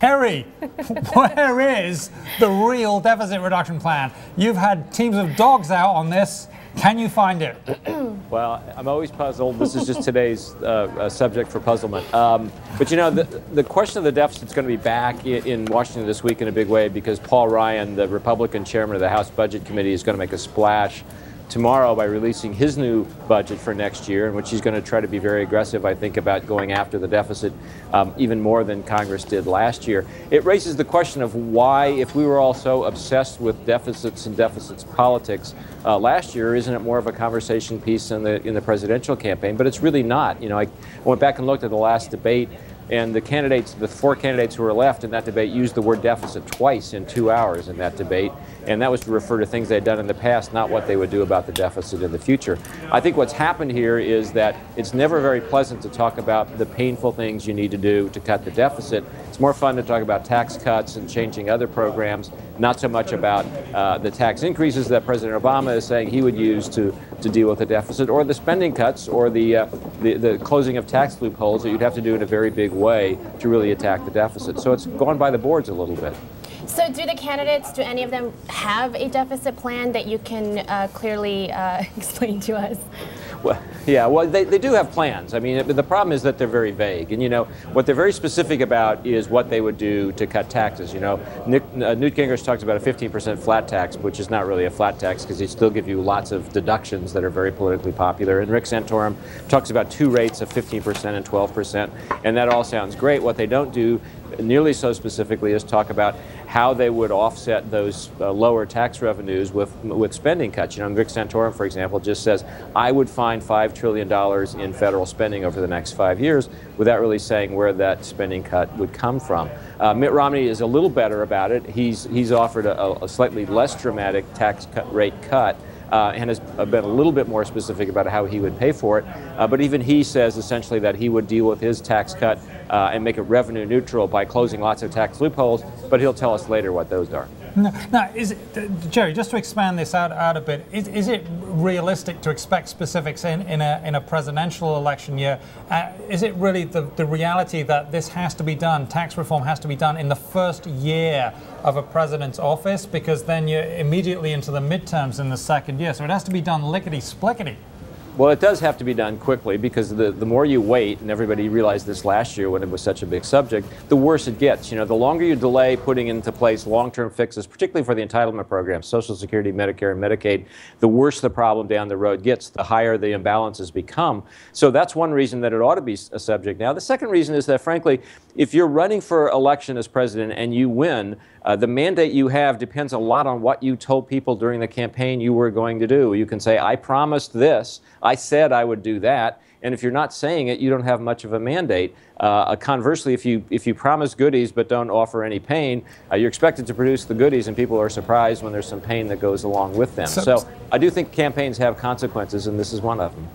Harry, where is the real deficit reduction plan? You've had teams of dogs out on this. Can you find it? Well, I'm always puzzled. This is just today's subject for puzzlement. But you know, the question of the deficit is going to be back in Washington this week in a big way because Paul Ryan, the Republican chairman of the House Budget Committee, is going to make a splash tomorrow by releasing his new budget for next year, in which he's going to try to be very aggressive, I think, about going after the deficit even more than Congress did last year. It raises the question of why, if we were all so obsessed with deficits and deficits politics last year, isn't it more of a conversation piece in the presidential campaign? But it's really not. You know, I went back and looked at the last debate, and the four candidates who were left in that debate used the word deficit twice in 2 hours in that debate. And that was to refer to things they had done in the past, not what they would do about the deficit in the future. I think what's happened here is that it's never very pleasant to talk about the painful things you need to do to cut the deficit. It's more fun to talk about tax cuts and changing other programs, not so much about the tax increases that President Obama is saying he would use to deal with the deficit, or the spending cuts, or the closing of tax loopholes that you'd have to do in a very big way to really attack the deficit. So it's gone by the boards a little bit. So do the candidates, do any of them have a deficit plan that you can clearly explain to us? Well, yeah, well, they do have plans. I mean, the problem is that they're very vague. And, you know, what they're very specific about is what they would do to cut taxes. You know, Newt Gingrich talks about a 15% flat tax, which is not really a flat tax because they still give you lots of deductions that are very politically popular. And Rick Santorum talks about two rates of 15% and 12%. And that all sounds great. What they don't do nearly so specifically is talk about how they would offset those lower tax revenues with spending cuts. You know, Rick Santorum, for example, just says, I would find $5 trillion in federal spending over the next 5 years without really saying where that spending cut would come from. Mitt Romney is a little better about it. He's offered a slightly less dramatic tax rate cut. And has been a little bit more specific about how he would pay for it. But even he says essentially that he would deal with his tax cut and make it revenue neutral by closing lots of tax loopholes, but he'll tell us later what those are. Now, Jerry, just to expand this out a bit, is it realistic to expect specifics in a presidential election year? Is it really the reality that this has to be done, tax reform has to be done in the first year of a president's office, because then you're immediately into the midterms in the second year, so it has to be done lickety-splickety? Well, it does have to be done quickly because the more you wait, and everybody realized this last year when it was such a big subject, the worse it gets. You know, the longer you delay putting into place long-term fixes, particularly for the entitlement programs, Social Security, Medicare, and Medicaid, the worse the problem down the road gets, the higher the imbalances become. So that's one reason that it ought to be a subject now. The second reason is that, frankly, if you're running for election as president and you win, the mandate you have depends a lot on what you told people during the campaign you were going to do. You can say, I promised this, I said I would do that, and if you're not saying it, you don't have much of a mandate. Conversely, if you promise goodies but don't offer any pain, you're expected to produce the goodies, and people are surprised when there's some pain that goes along with them. So I do think campaigns have consequences, and this is one of them.